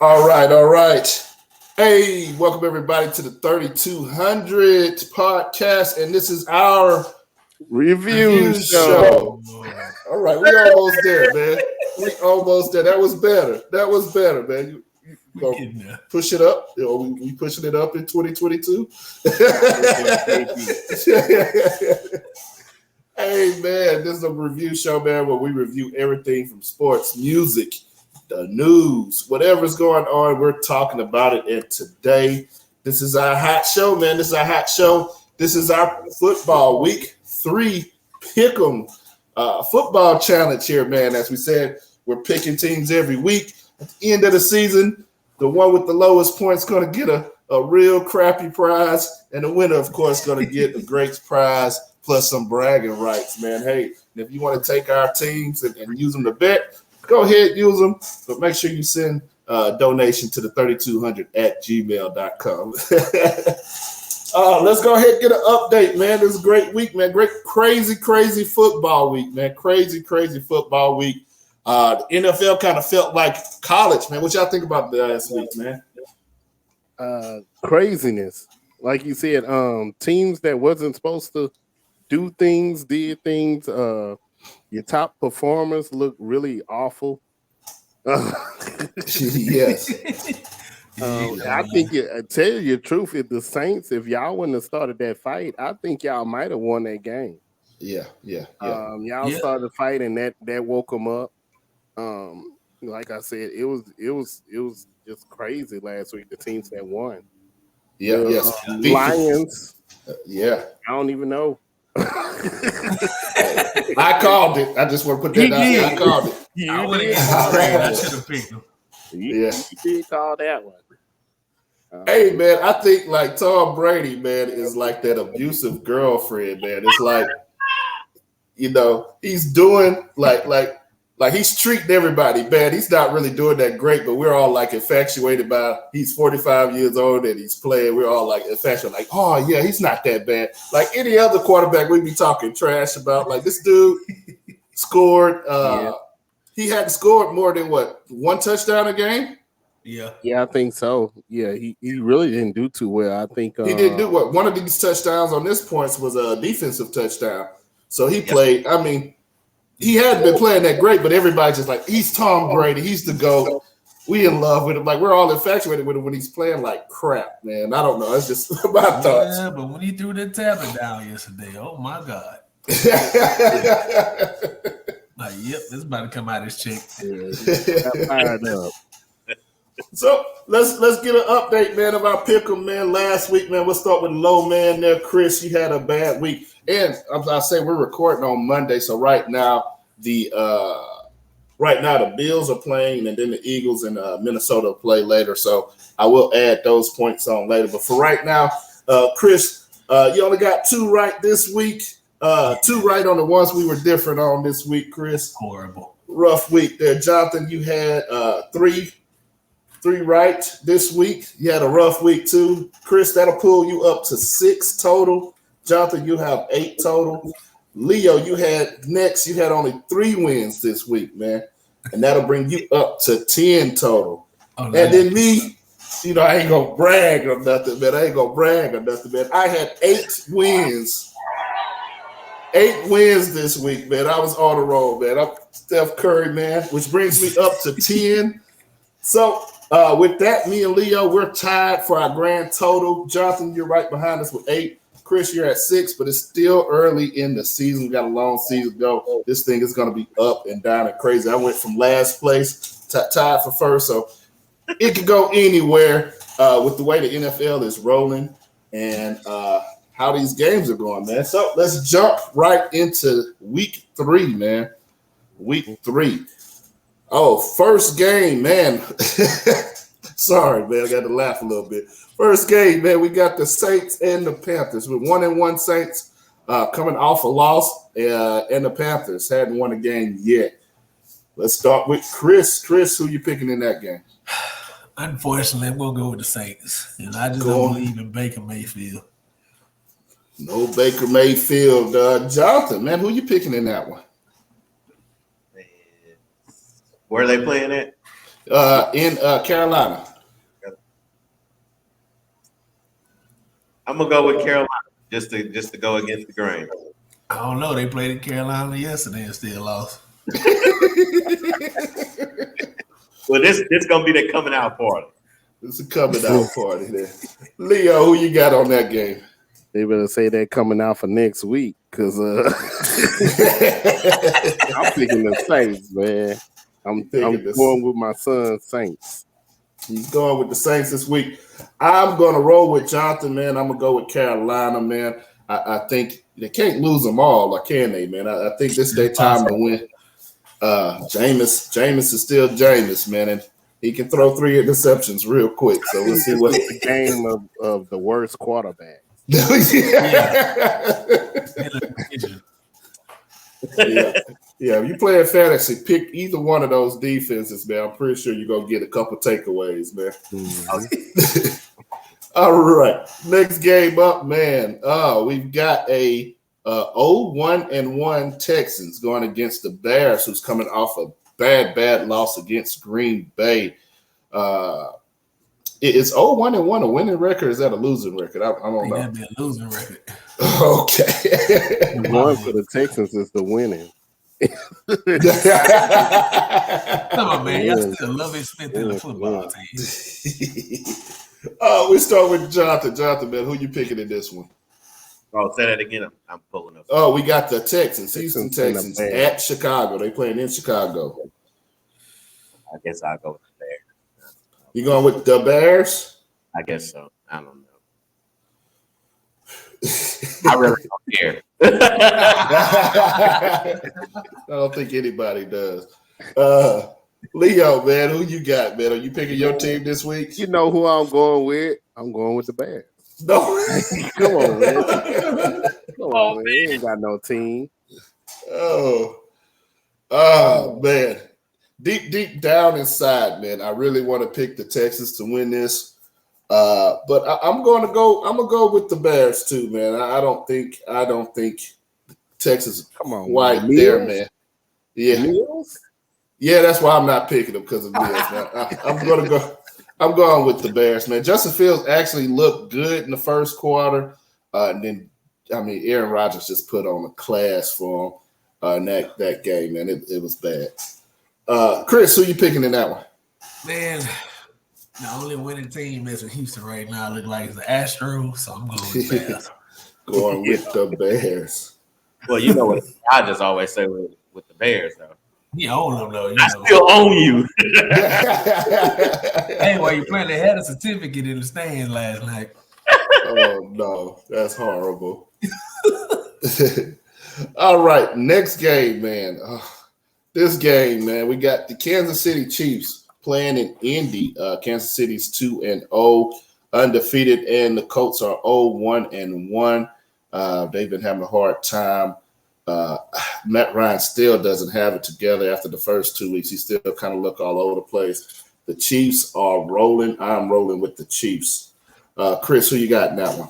All right, all right. Hey, welcome everybody to the 3200 podcast, and this is our Review review show. show. All right, we almost there, man. We almost there. That was better. That was better, man. You gonna push it up? You know, we pushing it up in 2022. Hey, man, this is a review show, man, where we review everything from sports, music, the news, whatever's going on, we're talking about it. And today, this is our hot show, man. This is our hot show. This is our football week 3 pick'em football challenge here, man. As we said, we're picking teams every week. At the end of the season, the one with the lowest points going to get a real crappy prize, and the winner, of course, going to get a great prize plus some bragging rights, man. Hey, if you want to take our teams and use them to bet, go ahead, use them, but make sure you send a donation to the 3200@gmail.com. Let's go ahead and get an update, man. This is a great week, man. Great, crazy football week, man. Crazy football week. The NFL kind of felt like college, man. What y'all think about the last week, man? Craziness. Like you said, teams that wasn't supposed to do things, did things. Your top performers look really awful. Yes. I think, I tell you the truth, if the Saints, if y'all wouldn't have started that fight, I think y'all might have won that game. Yeah. Y'all started the fight, and that woke them up. Like I said, it was just crazy last week. The teams that won. Yes. Lions. Yeah. I don't even know. I called it. I just want to put that out there. I called it. I should have picked him. You did call that one. Hey, man, I think like Tom Brady, man, is like that abusive girlfriend, man. It's like, he's doing like he's treating everybody bad. He's not really doing that great, but we're all like infatuated by he's 45 years old and he's playing. We're all like infatuated, like, oh yeah, he's not that bad. Like any other quarterback, we'd be talking trash about. Like this dude scored. He hadn't scored more than one touchdown a game. Yeah, I think so. Yeah, he really didn't do too well. I think he didn't do what one of these touchdowns on this points was a defensive touchdown. So he played. I mean. He hadn't been playing that great, but everybody's just like, he's Tom Brady. He's the GOAT. We in love with him. Like, we're all infatuated with him when he's playing like crap, man. I don't know. It's just my thoughts. Yeah, but when he threw the tapping down yesterday, oh, my God. Like, yep, this is about to come out his check. So let's get an update, man, of our pick'em, man. Last week, man, we'll start with low man there. Chris, you had a bad week. And I say we're recording on Monday, so right now the Bills are playing, and then the Eagles and Minnesota play later. So I will add those points on later. But for right now, Chris, you only got 2 right this week. 2 right on the ones we were different on this week, Chris. Horrible. Rough week there. Jonathan, you had 3 right this week. You had a rough week too. Chris, that'll pull you up to 6 total. Jonathan, you have 8 total. Leo, you had only 3 wins this week, man. And that'll bring you up to 10 total. Oh, and then me, I ain't gonna brag or nothing, man. I had 8 wins. 8 wins this week, man. I was on the roll, man. I'm Steph Curry, man, which brings me up to 10. So with that, me and Leo, we're tied for our grand total. Jonathan, you're right behind us with 8. Chris, you're at 6, but it's still early in the season. We got a long season to go. This thing is going to be up and down and crazy. I went from last place tied for first, so it could go anywhere with the way the NFL is rolling and how these games are going, man. So let's jump right into week 3, man. Week 3. Oh, first game, man. Sorry, man. I got to laugh a little bit. First game, man, we got the Saints and the Panthers with 1-1 Saints coming off a loss, and the Panthers hadn't won a game yet. Let's start with Chris. Chris, who you picking in that game? Unfortunately, I'm going to go with the Saints, and I just don't believe in Baker Mayfield. No Baker Mayfield. Jonathan, man, who you picking in that one? Where are they playing at? In Carolina. I'm gonna go with Carolina just to go against the grain. I don't know. They played in Carolina yesterday and still lost. Well, this gonna be the coming out party. It's a coming out party there. Leo, who you got on that game? They better say they're coming out for next week because I'm picking the Saints, man. I'm going with my son Saints. He's going with the Saints this week. I'm going to roll with Jonathan, man. I'm going to go with Carolina, man. I think they can't lose them all, or can they, man? I think this is their time to win. Jameis is still Jameis, man, and he can throw 3 interceptions real quick. So we'll see what the game of the worst quarterback. yeah. If you play in fantasy, pick either one of those defenses, man. I'm pretty sure you're gonna get a couple takeaways, man. All right, next game up, man. We've got a 0-1-1 Texans going against the Bears, who's coming off a bad loss against Green Bay. Is 0-1-1 a winning record? Or is that a losing record? I don't know. That'd be a losing record. Okay. One for the Texans is the winning. Come on, man. Y'all still love it Smith in the football team. We start with Jonathan. Jonathan, man, who you picking in this one? Oh, say that again. I'm pulling up. Oh, we got the Texans, Houston Texans at Chicago. They playing in Chicago. I guess I'll go with the Bears. You going with the Bears? I guess so. I don't know. I really don't care. I don't think anybody does. Leo, man, who you got, man? Are you picking your team this week? You know who I'm going with? I'm going with the Bears. No. Come on, man. Come on, man. He ain't got no team. Oh, man. Deep down inside, man, I really want to pick the Texans to win this. But I'm gonna go with the Bears too, man. I don't think Texas quite there, man. Yeah. Mills? Yeah, that's why I'm not picking them because of Mills, man. I'm going with the Bears, man. Justin Fields actually looked good in the first quarter. And then Aaron Rodgers just put on a class for him in that game, man. It was bad. Chris, who you picking in that one? Man, the only winning team is in Houston right now. Look like it's the Astros, so I'm going with the Bears. Going with the Bears. Well, you know what I just always say with the Bears, though. You own them, though. I still own you. Hey, while you playing, they had a certificate in the stand last night. Oh, no. That's horrible. All right. Next game, man. This game, man, we got the Kansas City Chiefs playing in Indy. Kansas City's 2-0, undefeated, and the Colts are 0-1-1. They've been having a hard time. Matt Ryan still doesn't have it together after the first 2 weeks. He still kind of look all over the place. The Chiefs are rolling. I'm rolling with the Chiefs. Chris, who you got in that one?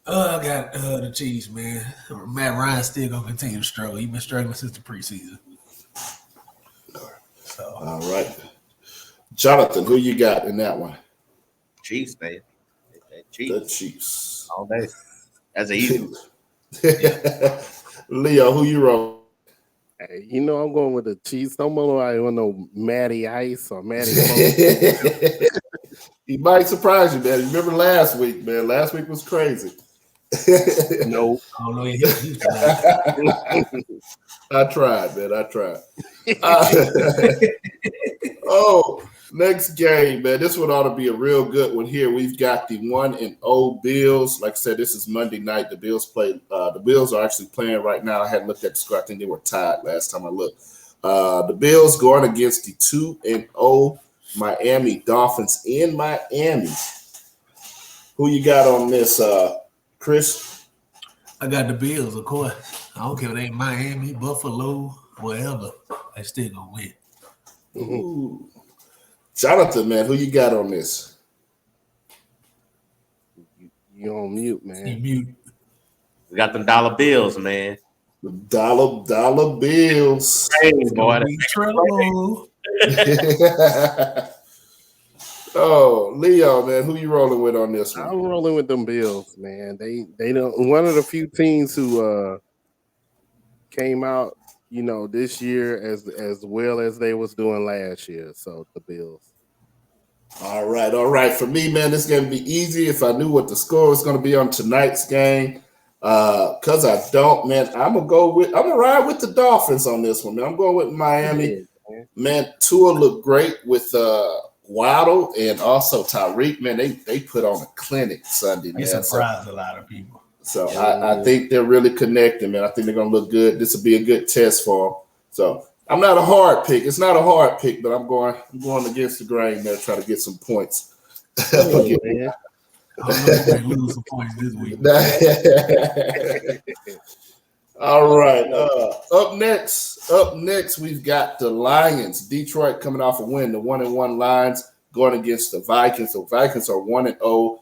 I got the Chiefs, man. Matt Ryan's still going to continue to struggle. He's been struggling since the preseason. So. All right. Jonathan, who you got in that one? Chiefs, man. Chiefs. The Chiefs. All day. That's an easy one. Leo, who you roll? Hey, you know I'm going with the Chiefs. I don't know Matty Ice or Matty. He might surprise you, man. Remember last week, man? Last week was crazy. No. I don't know. I tried, man. I tried. Next game, man. This one ought to be a real good one here. We've got the 1-0 Bills. Like I said, this is Monday night. The Bills play. The Bills are actually playing right now. I hadn't looked at the score. I think they were tied last time I looked. The Bills going against the 2-0 Miami Dolphins in Miami. Who you got on this, Chris? I got the Bills, of course. I don't care if they Miami, Buffalo, wherever. They still gonna win. Ooh. Jonathan, man, who you got on this? You on mute, man. You mute. We got them dollar bills, man. Dollar bills. Hey, boy. Oh, Leo, man, who you rolling with on this one? I'm rolling with them Bills, man. They don't one of the few teams who came out, this year as well as they was doing last year. So the Bills. All right. For me, man, this is gonna be easy. If I knew what the score was gonna be on tonight's game, cause I don't, man. I'm gonna ride with the Dolphins on this one, man. I'm going with Miami. Man, Tua looked great with Waddle and also Tyreek. Man, they put on a clinic Sunday. They Man. surprised a lot of people. So I think they're really connecting, man. I think they're gonna look good. This will be a good test for them. So I'm not a hard pick. It's not a hard pick, but I'm going against the grain there, try to get some points. Man. I don't know if they lose some points this week. All right. Up next, we've got the Lions. Detroit coming off a win. The 1-1 Lions going against the Vikings. The Vikings are 1-0.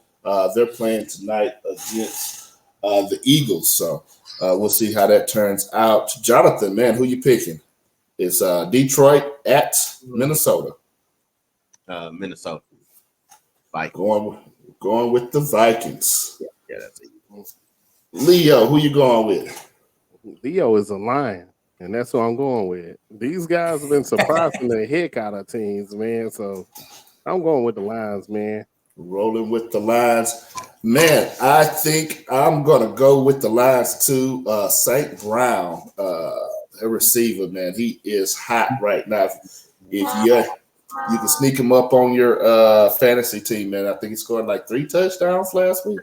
They're playing tonight against the Eagles. So we'll see how that turns out. Jonathan, man, who you picking? It's Detroit at Minnesota. Minnesota. Vikings. Going with the Vikings. Yeah, that's it. Leo, who you going with? Leo is a Lion, and that's what I'm going with. These guys have been surprising the heck out of teams, man. So I'm going with the Lions, man. Rolling with the Lions. Man, I think I'm going to go with the Lions too. St. Brown, a receiver, man. He is hot right now. If you can sneak him up on your fantasy team, man. I think he scored like 3 touchdowns last week.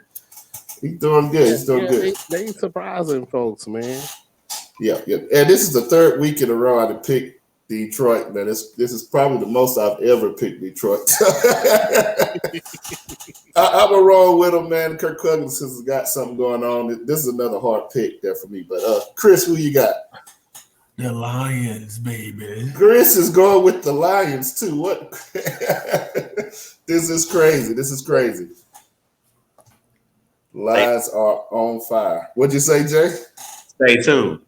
He's doing good. He's doing good. They surprising folks, man. Yeah. And this is the 3rd week in a row I picked Detroit, man. This is probably the most I've ever picked Detroit. I'm a roll with him, man. Kirk Cousins has got something going on. This is another hard pick there for me. But Chris, who you got? The Lions, baby. Chris is going with the Lions too. What? This is crazy. Lions are on fire. What'd you say, Jay? Stay tuned.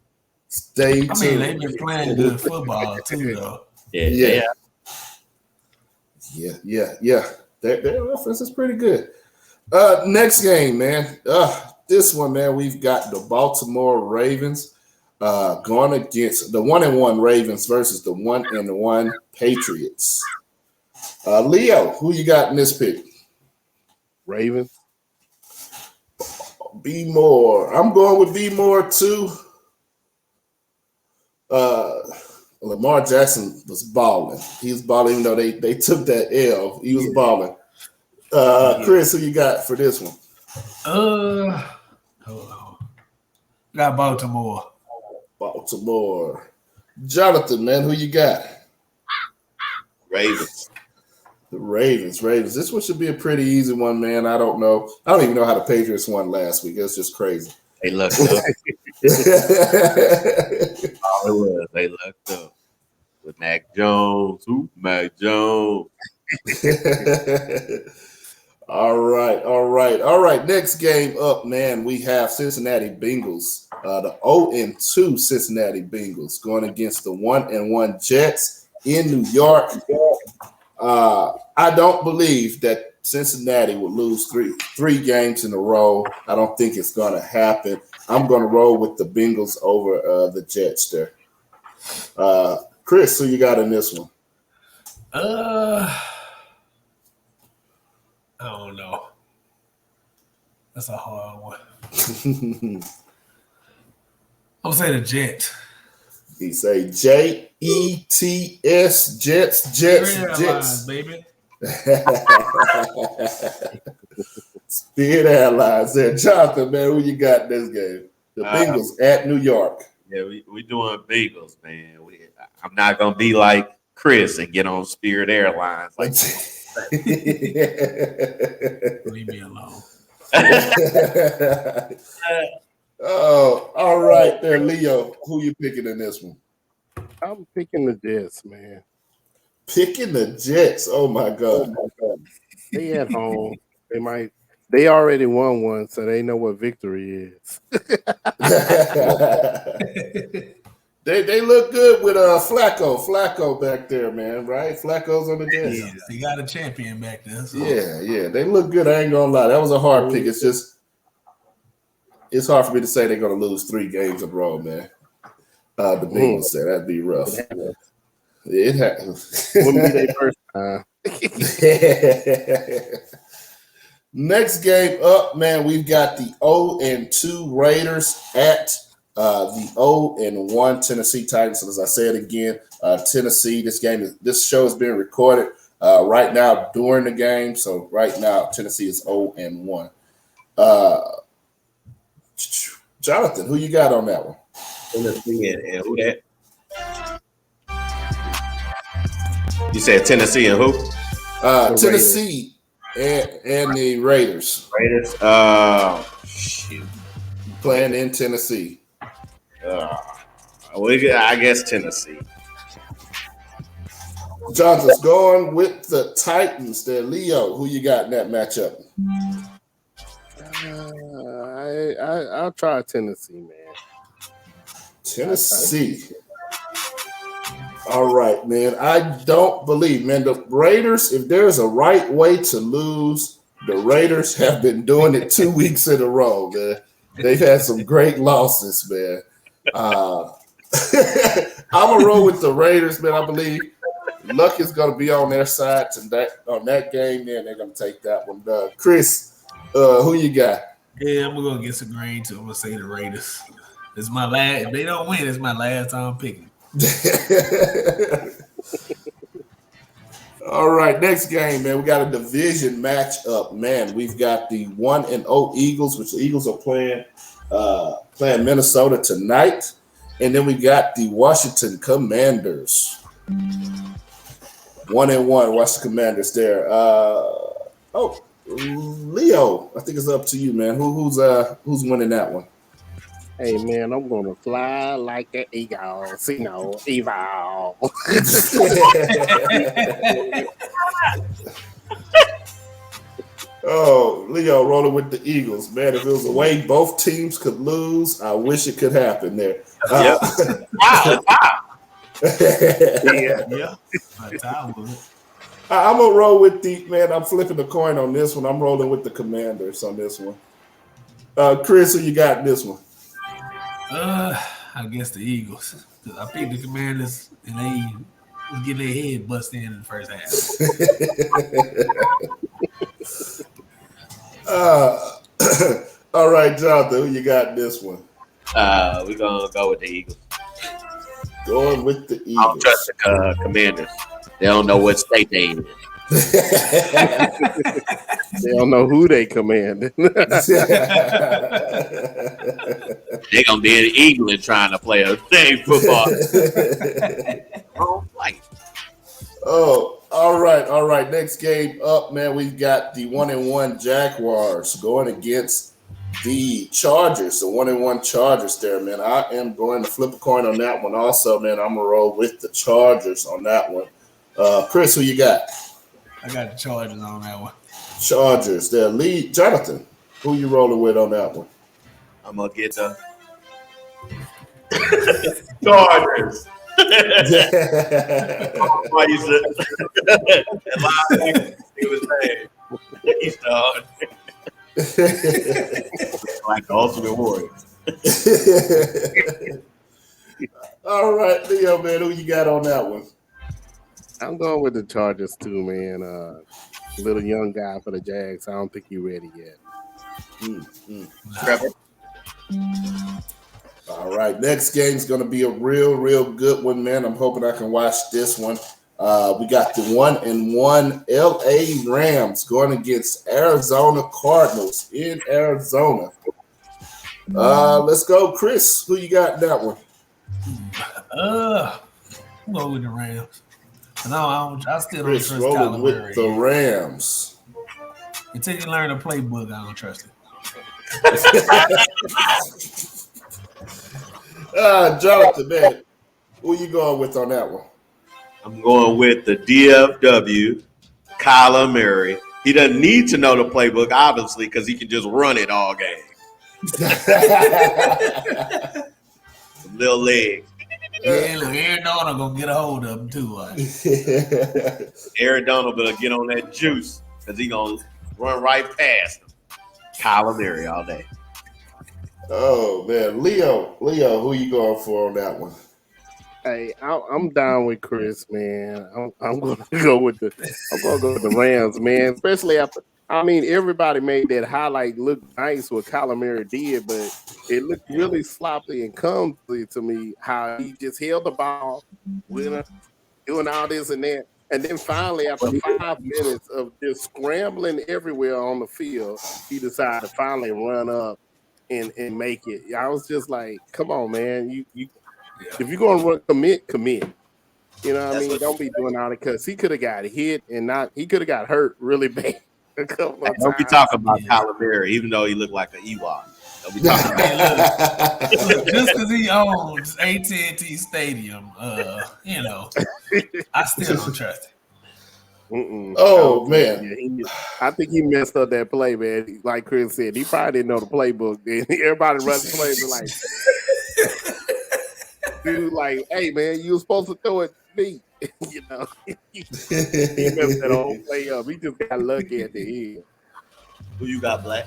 Stay tuned. I mean, they've been playing good football too, though. Yeah. Their offense is pretty good. Next game, man. This one, man, we've got the Baltimore Ravens going against the 1-1 Ravens versus the 1-1 Patriots. Leo, who you got in this pick? Ravens. B Moore. I'm going with B Moore too. Lamar Jackson was balling. He was balling, even though they took that L. He was balling. Chris, who you got for this one? Hold on. Got Baltimore. Jonathan, man, who you got? Ravens. The Ravens. This one should be a pretty easy one, man. I don't know. I don't even know how the Patriots won last week. It's just crazy. They lucked up. All it was, they lucked up. With Mac Jones. Mac Jones. All right. Next game up, man. We have Cincinnati Bengals. The 0-2 Cincinnati Bengals going against the 1-1 Jets in New York. I don't believe that Cincinnati will lose three games in a row. I don't think it's going to happen. I'm going to roll with the Bengals over the Jets there. Chris, who you got in this one? I don't know. That's a hard one. I'm gonna say the Jets. He say Jets, Jets, baby. Spirit Airlines there. Jonathan, man, who you got in this game? The Bengals at New York. Yeah, we doing Bengals, man. I'm not gonna be like Chris and get on Spirit Airlines. Like leave me alone. Oh, all right there, Leo. Who you picking in this one? I'm picking the Jets, man. Picking the Jets. Oh my God. They at home. They already won one, so they know what victory is. They look good with Flacco back there, man. Right? Flacco's on the Jets. Yeah, they got a champion back there. So. Yeah, they look good. I ain't gonna lie. That was a hard pick. It's hard for me to say they're gonna lose 3 games in a row, man. The Bengals said that'd be rough. It happens. Wouldn't be their first time. Next game up, man, we've got the 0-2 Raiders at the 0-1 Tennessee Titans. And as I said again, Tennessee, this show is being recorded right now during the game. So right now, Tennessee is 0-1. Jonathan, who you got on that one? Tennessee and who that? You said Tennessee and who? Tennessee and the Raiders. Raiders. Shoot. Playing in Tennessee. I guess Tennessee. Jonathan's going with the Titans there. Leo, who you got in that matchup? I'll try Tennessee, man. Tennessee. All right, man. I don't believe, man, the Raiders, if there's a right way to lose, the Raiders have been doing it 2 weeks in a row, man. They've had some great losses, man. I'm going to roll with the Raiders, man. I believe luck is going to be on their side on that game, man. They're going to take that one. Chris, who you got? Yeah, I'm going to get some grain too. I'm going to say the Raiders. It's my last. If they don't win, it's my last time picking. All right, next game, man. We got a division matchup, man. We've got the 1-0 Eagles, which the Eagles are playing Minnesota tonight, and then we got the Washington Commanders. 1-1, Washington Commanders there. Leo, I think it's up to you, man. Who's winning that one? Hey man, I'm gonna fly like an eagle. Eagle. Oh, Leo rolling with the Eagles, man. If it was a way both teams could lose, I wish it could happen there. Yeah. I'm gonna roll with I'm flipping the coin on this one. I'm rolling with the Commanders on this one. Chris, who you got in this one? I guess the Eagles. I picked the Commanders, and they was getting their head busted in the first half. All right, Jonathan, who you got in this one? We're gonna go with the Eagles. Going with the I Eagles. don't trust the Commanders. They don't know what state they in. They don't know who they command. They're gonna be in England trying to play a same football. Wrong flight. Oh, all right. Next game up, man. We've got the 1-1 Jaguars going against the Chargers. The 1-1 Chargers there, man. I am going to flip a coin on that one also, man. I'm gonna roll with the Chargers on that one. Chris, who you got? I got the Chargers on that one. Chargers. Their lead. Jonathan, who you rolling with on that one? I'm gonna get the Chargers. Why you said he was saying he's done. Like the Ultimate Warrior. All right, Leo, man, who you got on that one? I'm going with the Chargers too, man. Little young guy for the Jags. I don't think he's ready yet. Trevor. All right, next game's going to be a real good one, man. I'm hoping I can watch this one. We got the 1-1 LA Rams going against Arizona Cardinals in Arizona. Let's go, Chris. Who you got in that one? I'm going with the Rams. No, I still don't Chris trust rolling Kyler with Murray. the Rams. Until you learn the playbook, I don't trust it. Jonathan, man, who you going with on that one? I'm going with the DFW, Kyler Murray. He doesn't need to know the playbook, obviously, because he can just run it all game. Little legs. Yeah, look, Aaron Donald gonna get a hold of him too. Aaron Donald better get on that juice because he gonna run right past him. Kyler Murray all day. Oh man, Leo, who you going for on that one? Hey, I'm down with Chris, man. I'm gonna go with the Rams, man. Especially after, I mean, everybody made that highlight look nice what Kyler Murray did, but it looked really sloppy and clumsy to me. How he just held the ball, doing all this and that, and then finally, after 5 minutes of just scrambling everywhere on the field, he decided to finally run up and make it. I was just like, "Come on, man! You if you're going to run, commit. You know what I mean? Don't be doing all that because he could have got hit and he could have got hurt really bad a couple of Don't be times. talking about Kyler Murray, even though he looked like an Ewok. Don't be talking about Look, just because he owns AT&T Stadium, I still don't trust him. Oh man, I think he messed up that play, man. Like Chris said, he probably didn't know the playbook. Everybody running plays like, dude, like, hey man, you were supposed to throw it deep. You know, he messed that whole play up. He just got lucky at the end. who you got, Black.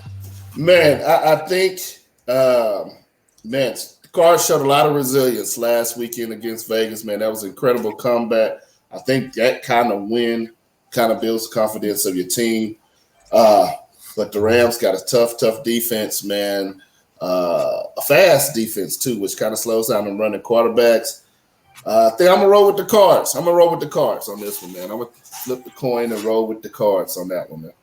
Man, I think, man, the Cards showed a lot of resilience last weekend against Vegas. Man, that was an incredible comeback. I think that kind of win kind of builds the confidence of your team. But the Rams got a tough defense, man. A fast defense too, which kind of slows down them running quarterbacks. I think I'm gonna roll with the Cards. I'm gonna roll with the Cards on this one, man. I'm gonna flip the coin and roll with the Cards on that one, man.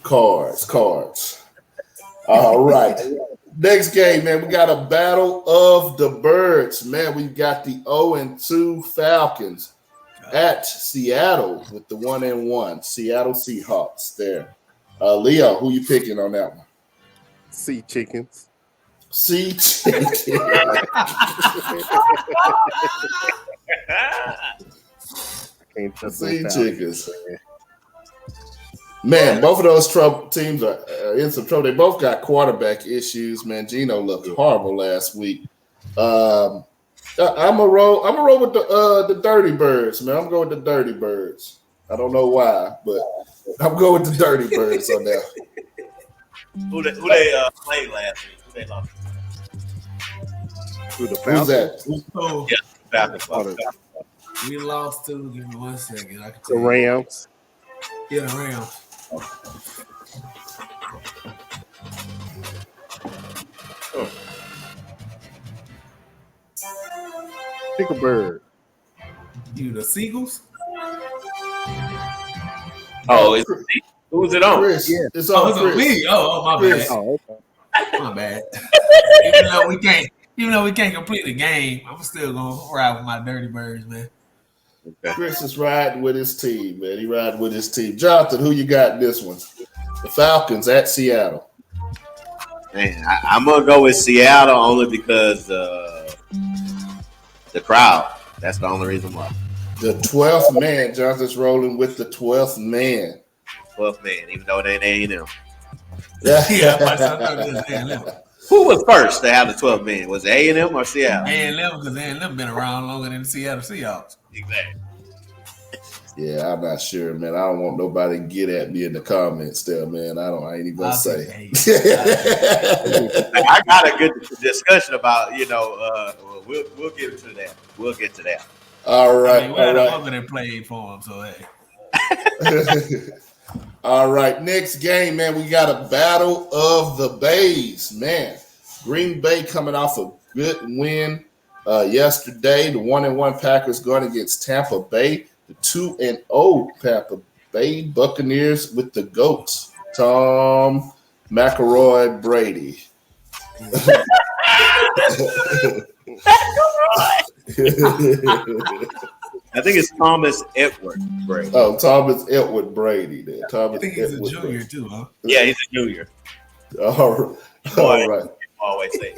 Cards. All right. Next game, man. We got a battle of the birds, man. We got the 0-2 Falcons at Seattle with the 1-1 Seattle Seahawks. There, Leo, who you picking on that one? Sea chickens. Sea chickens. Can't trust Sea those chickens. Falcons. Man, both of those teams are in some trouble. They both got quarterback issues. Man, Geno looked horrible last week. I'm gonna roll with the Dirty Birds, man. I'm going with the Dirty Birds. I don't know why, but I'm going with the Dirty Birds on that. Who they played last week? Who they lost? Who the Who's Falcons? that? So Falcons. we lost to. Give me 1 second. I can The tell you. Rams. Yeah, the Rams. Pick a bird. You the Seagulls? Oh, who's it on? Chris. Yeah. It's Oh, on it's on Chris. me. Oh, my Chris. bad. Oh, okay. My bad. even though we can't complete the game, I'm still gonna ride with my Dirty Birds, man. Chris is riding with his team, man. He riding with his team. Jonathan, who you got in this one? The Falcons at Seattle. Man, I'm gonna go with Seattle only because the crowd. That's the only reason why. The 12th man. Jonathan's rolling with the 12th man. 12th man, even though it ain't A&M. Yeah, I thought it was A&M. Who was first to have the 12th man? Was it A&M or Seattle? A&M, because A&M been around longer than the Seattle Seahawks. Exactly. Yeah, I'm not sure, man. I don't want nobody to get at me in the comments there, man. I ain't even gonna say. I got a good discussion about, we'll get to that. We'll get to that. All right, We had all a right. mother that played for him, so hey. All right, next game, man. We got a battle of the Bays, man. Green Bay coming off a good win yesterday. The 1-1 Packers going against Tampa Bay. The 2-0 Tampa Bay Buccaneers with the GOATs, Tom McElroy Brady. I think it's Thomas Edward Brady. Oh, Thomas Edward Brady there. I Thomas think he's a Edward junior Brady. too, huh? Yeah, he's a junior. All right. All right. Always say.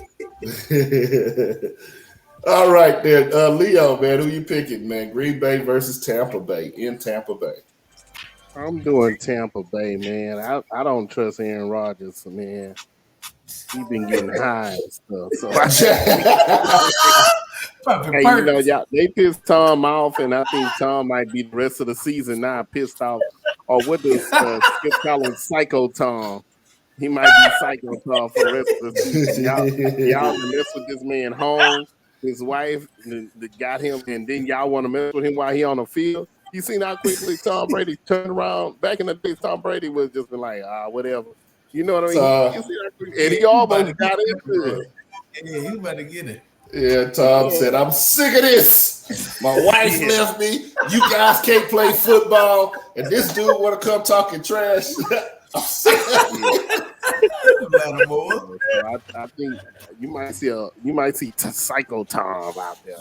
All right, then. Leo, man, who you picking, man? Green Bay versus Tampa Bay in Tampa Bay. I'm doing Tampa Bay, man. I don't trust Aaron Rodgers, man. He been getting high and stuff. So Pumping hey, you know, perks. y'all, they pissed Tom off, and I think Tom might be the rest of the season now pissed off. Or what does Skip call him, Psycho Tom? He might be Psycho Tom for the rest of the season. Y'all mess with this man home, his wife that got him, and then y'all want to mess with him while he on the field. You seen how quickly Tom Brady turned around? Back in the day, Tom Brady was just been like, whatever. You know what I mean? You see how quickly, and he almost got into it. Yeah, he about to get it. Yeah, Tom said, I'm sick of this. My wife left me. You guys can't play football. And this dude want to come talking trash. I'm sick of it. So I think you might see Psycho Tom out there.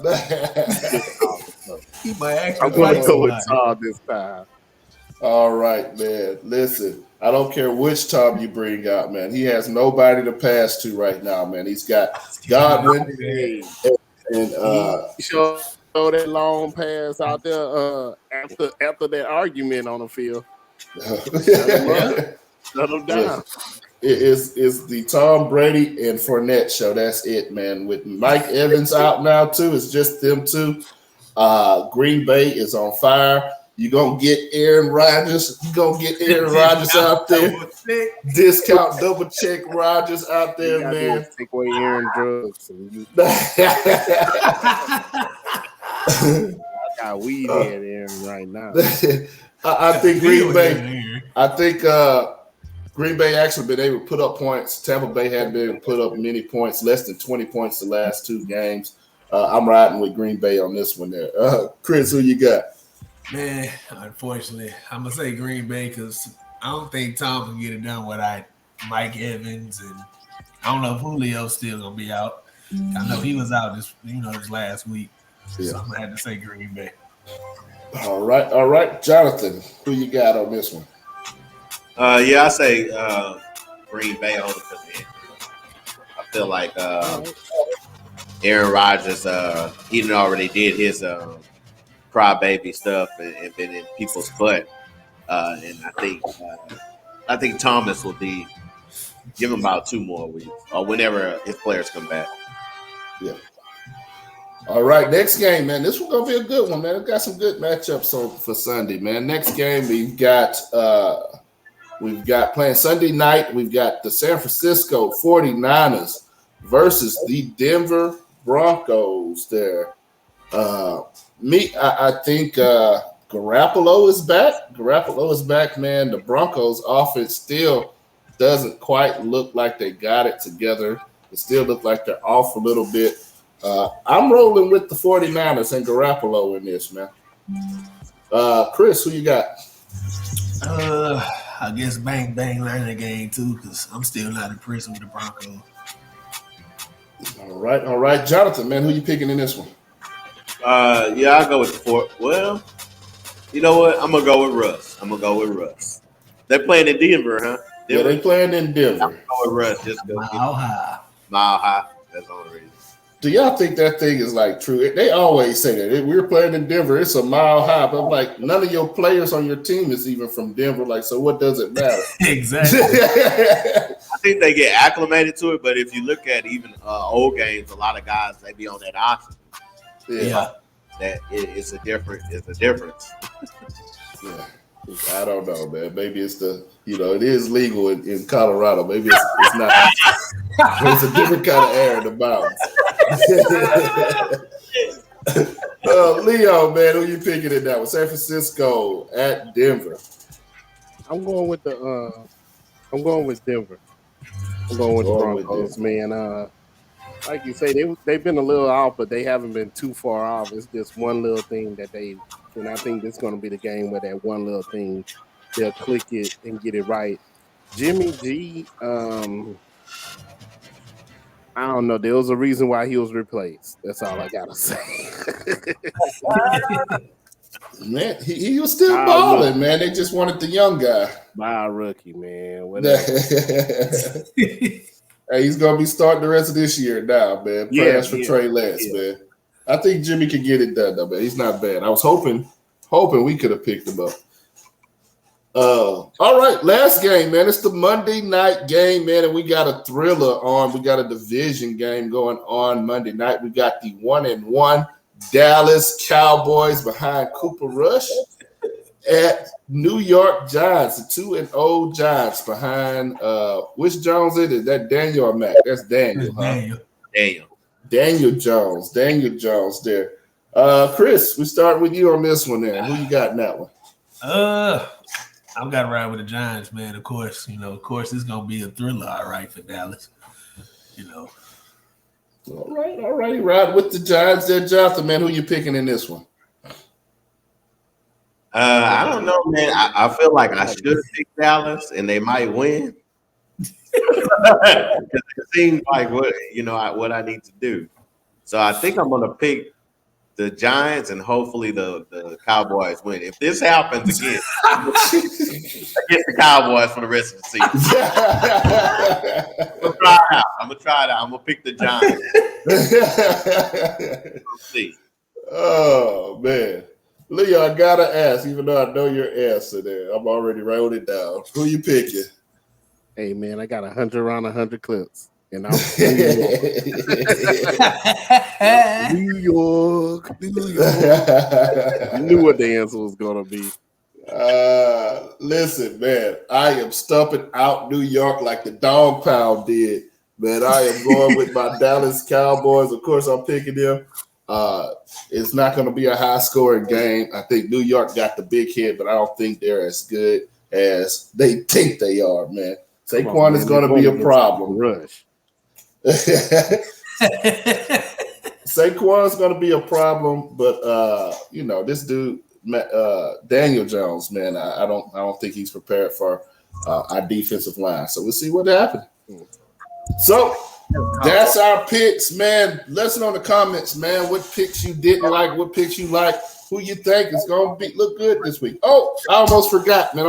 He might actually I'm going to fight go with somebody. Tom this time. All right, man. Listen, I don't care which Tom you bring out, man. He has nobody to pass to right now, man. He's got Godwin and Show that long pass out there after that argument on the field. Shut him down. It's the Tom Brady and Fournette show. That's it, man. With Mike Evans out now too, it's just them two. Green Bay is on fire. You're gonna get Aaron Rodgers. You're gonna get Aaron Rodgers out there. Discount double check Rodgers out there, man. Take away Aaron drugs. And I got weed head Aaron right now. I think Green Bay. I think Green Bay actually been able to put up points. Tampa Bay hadn't been able to put up many points, less than 20 points the last two games. I'm riding with Green Bay on this one there. Chris, who you got? Man, unfortunately, I'm gonna say Green Bay because I don't think Tom can get it done without Mike Evans, and I don't know if Julio's still gonna be out. I know he was out this last week, so I'm gonna have to say Green Bay. All right, Jonathan, who you got on this one? I say Green Bay only because I feel like Aaron Rodgers, he done already did his crybaby stuff and been in people's butt, and I think Thomas will be give him about 2 more weeks or whenever his players come back. Yeah. All right, next game, man. This one's gonna be a good one, man. We've got some good matchups for Sunday, man. Next game, we've got playing Sunday night. We've got the San Francisco 49ers versus the Denver Broncos. There, I think Garoppolo is back. Garoppolo is back, man. The Broncos' offense still doesn't quite look like they got it together. It still look like they're off a little bit. I'm rolling with the 49ers and Garoppolo in this, man. Chris, who you got? I guess Bang Bang learning the game too, because I'm still not impressed with the Broncos. All right. Jonathan, man, who you picking in this one? I'll go with Well, you know what? I'm gonna go with Russ. They're playing in Denver, huh? Yeah, they playing in Denver. I'm going with Russ. Just go Mile high. Mile high. That's the only reason. Do y'all think that thing is like true? They always say that. We're playing in Denver. It's a mile high. But I'm like, none of your players on your team is even from Denver. Like, so what does it matter? Exactly. I think they get acclimated to it, but if you look at even old games, a lot of guys, they be on that oxygen. Yeah. That it's a difference. Yeah. I don't know, man. Maybe it's it is legal in Colorado. Maybe it's not. It's a different kind of air in the mountains. Leo, man, who you picking in that one? San Francisco at Denver. I'm going with Denver. I'm going with the Broncos, man. Like you say, they've been a little off, but they haven't been too far off. It's just one little thing and I think this is going to be the game where that one little thing, they'll click it and get it right. Jimmy G, I don't know. There was a reason why he was replaced. That's all I got to say. Man, he was still balling, man. They just wanted the young guy. My rookie, man. Whatever. Hey, he's going to be starting the rest of this year now, man. Prayers for Trey Lance, man. I think Jimmy can get it done, though, man. He's not bad. I was hoping we could have picked him up. All right, last game, man. It's the Monday night game, man, and we got a thriller on. We got a division game going on Monday night. We got the 1-1 Dallas Cowboys behind Cooper Rush at New York Giants, the 2-0 Giants behind which Jones it is? That Daniel or Mac? That's Daniel, huh? Daniel Jones. Daniel Jones there. Chris, we start with you on this one then. Who you got in that one? I've got to ride with the Giants, man. Of course, it's gonna be a thriller, all right, for Dallas. All right. Ride with the Giants there, Jonathan, man. Who you picking in this one? I don't know, man. I feel like I should pick Dallas, and they might win. It seems like what I need to do. So I think I'm gonna pick the Giants, and hopefully the Cowboys win. If this happens again, I get the Cowboys for the rest of the season. I'm gonna try it out. I'm gonna pick the Giants. Let's see. Oh man, Leo, I gotta ask, even though I know your answer there, I'm already wrote it down. Who you picking? Hey man, I got 100 around 100 clips. And I'm New York. I knew what the answer was gonna be. Listen, man, I am stumping out New York like the dog pound did. Man, I am going with my Dallas Cowboys. Of course, I'm picking them. It's not going to be a high-scoring game. I think New York got the big hit, but I don't think they're as good as they think they are, man. Saquon is going to be a problem. Rush. Saquon's going to be a problem, but this dude, Daniel Jones, man, I don't think he's prepared for our defensive line. So we'll see what happens. So that's our picks, man. Let us know in the comments, man, what picks you didn't like, what picks you like, who you think is going to look good this week. Oh, I almost forgot, man.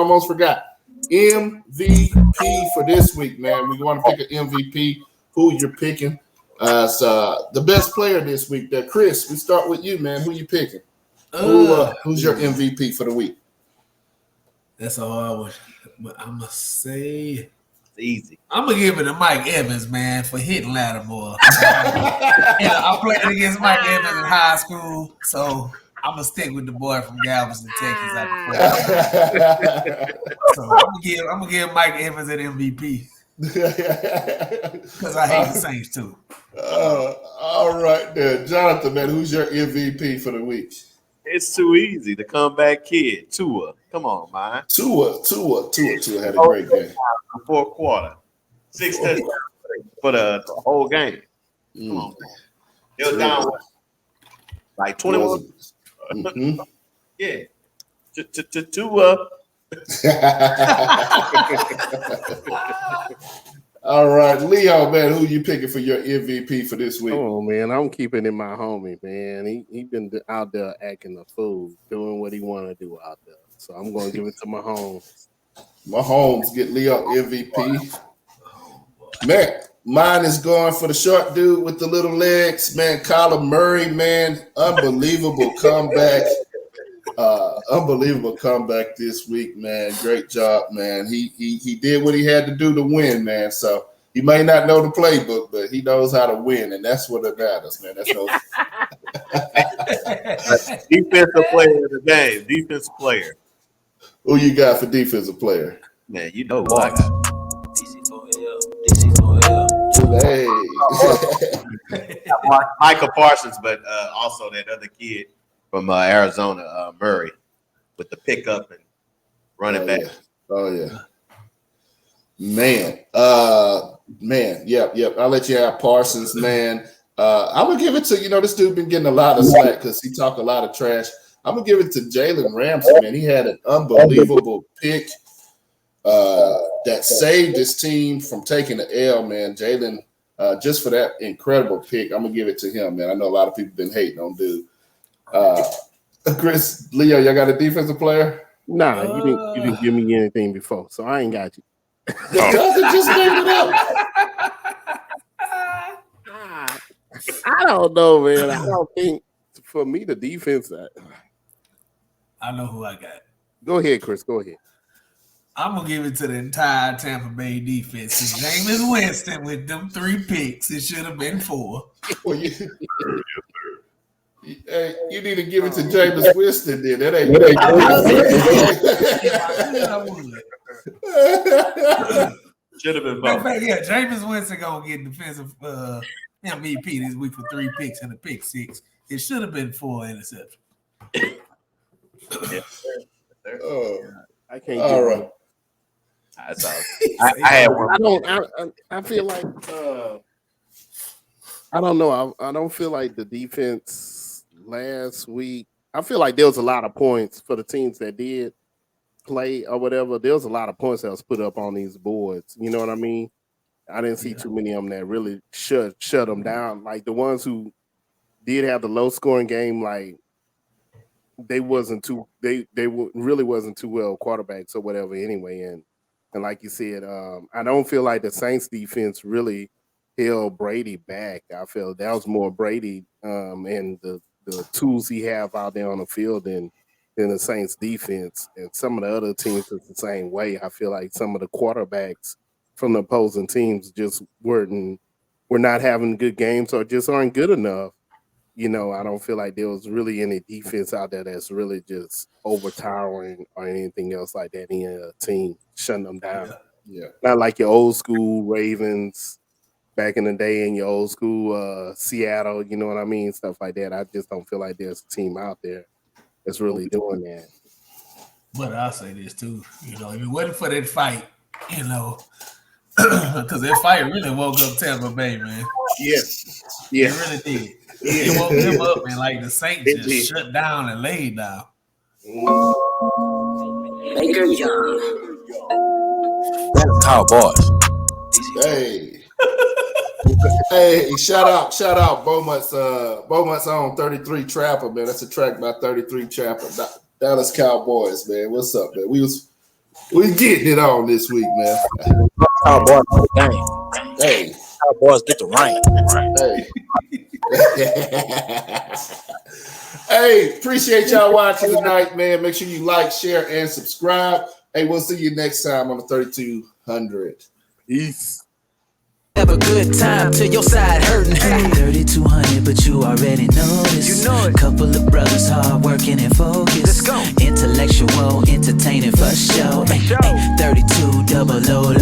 MVP for this week, man. We want to pick an MVP. Who you're picking? So the best player this week. There, Chris. We start with you, man. Who you picking? Who's your MVP for the week? That's a hard one, but I'm gonna say it's easy. I'm gonna give it to Mike Evans, man, for hitting Lattimore. I played against Mike Evans in high school, so I'm gonna stick with the boy from Galveston, Texas. So I'm gonna give Mike Evans an MVP. Because I hate the Saints too. All right, there, Jonathan, man. Who's your MVP for the week? It's too easy. The comeback kid, Tua. Come on, man. Tua had a great game. The fourth quarter, 6 touchdowns for the whole game. Come on, man. It was down like 21. Mm-hmm. Yeah, Tua. All right, Leo, man, who you picking for your MVP for this week? Oh man, I'm keeping it my homie, man. He been out there acting a fool, doing what he want to do out there. So I'm going to give it to Mahomes. Mahomes get Leo MVP. Man, mine is going for the short dude with the little legs, man. Kyler Murray, man, unbelievable comeback. Unbelievable comeback this week, man. Great job, man. He did what he had to do to win, man. So he may not know the playbook, but he knows how to win, and that's what it matters, man. That's no defensive player of the game. Defensive player. Who you got for defensive player? Man, you know what? Hey. Michael Parsons, but also that other kid from Arizona, Murray, with the pickup and running back. Yeah. Oh yeah, man. Yep. I'll let you have Parsons, man. I'm gonna give it to this dude been getting a lot of slack because he talk a lot of trash. I'm gonna give it to Jalen Ramsey, man. He had an unbelievable pick that saved his team from taking the L, man. Jalen, just for that incredible pick, I'm gonna give it to him, man. I know a lot of people been hating on dude. Chris, Leo, y'all got a defensive player? Nah, you didn't give me anything before, so I ain't got you. Just made it up. I don't know, man. I don't think for me the defense. I know who I got. Go ahead, Chris. Go ahead. I'm gonna give it to the entire Tampa Bay defense. Jameis Winston with them 3 picks. It should have been 4. Well, hey, you need to give it to Jameis Winston then. That ain't Should have been Matter of both. fact, yeah, Jameis Winston gonna get defensive MVP this week for 3 picks and a pick 6. It should have been 4 interceptions. Oh, I can't. all right. That's all. I had one. I feel like I don't know. I don't feel like the defense last week. I feel like there was a lot of points for the teams that did play or whatever. There was a lot of points that was put up on these boards. You know what I mean? I didn't see too many of them that really shut them down. Like the ones who did have the low scoring game, like they really wasn't too well quarterbacks or whatever anyway. And like you said, I don't feel like the Saints defense really held Brady back. I feel that was more Brady and the tools he have out there on the field than the Saints defense. And some of the other teams is the same way. I feel like some of the quarterbacks from the opposing teams just were not having good games or just aren't good enough. You know, I don't feel like there was really any defense out there that's really just overtowering or anything else like that in a team, shutting them down. Yeah. Not like your old school Ravens back in the day and your old school Seattle, you know what I mean? Stuff like that. I just don't feel like there's a team out there that's really doing that. But I'll say this too, you know, if it wasn't for that fight, you know, because that fight really woke up Tampa Bay, man. Yes. It really did. It woke them up and like the Saints just shut down and laid down. Baker Young. That's Cowboys. Hey, shout out Beaumont's own 33 Trapper, man. That's a track by 33 Trapper. Dallas Cowboys, man. What's up, man? We getting it on this week, man. Cowboys game. Hey. Cowboys get the rain. Hey, appreciate y'all watching tonight, man. Make sure you like, share, and subscribe. Hey, we'll see you next time on the 3200. Peace. Have a good time till your side hurting. 3200, but you already know this. You know it. Couple of brothers hard working and focused. Let's go. Intellectual, entertaining for show. 3200.